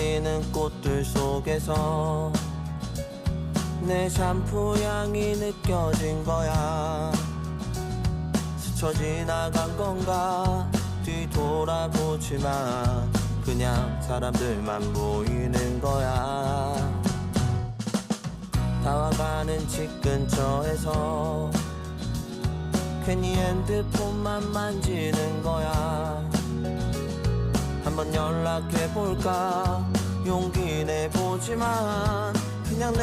피어있는 꽃들 속에서 내 샴푸 향이 느껴진 거야. 스쳐 지나간 건가 뒤돌아보지만 그냥 사람들만 보이는 거야. 다와가는 집 근처에서 괜히 핸드폰만 만지는 거야. 한번 연락해볼까 용기 내보지만 그냥 내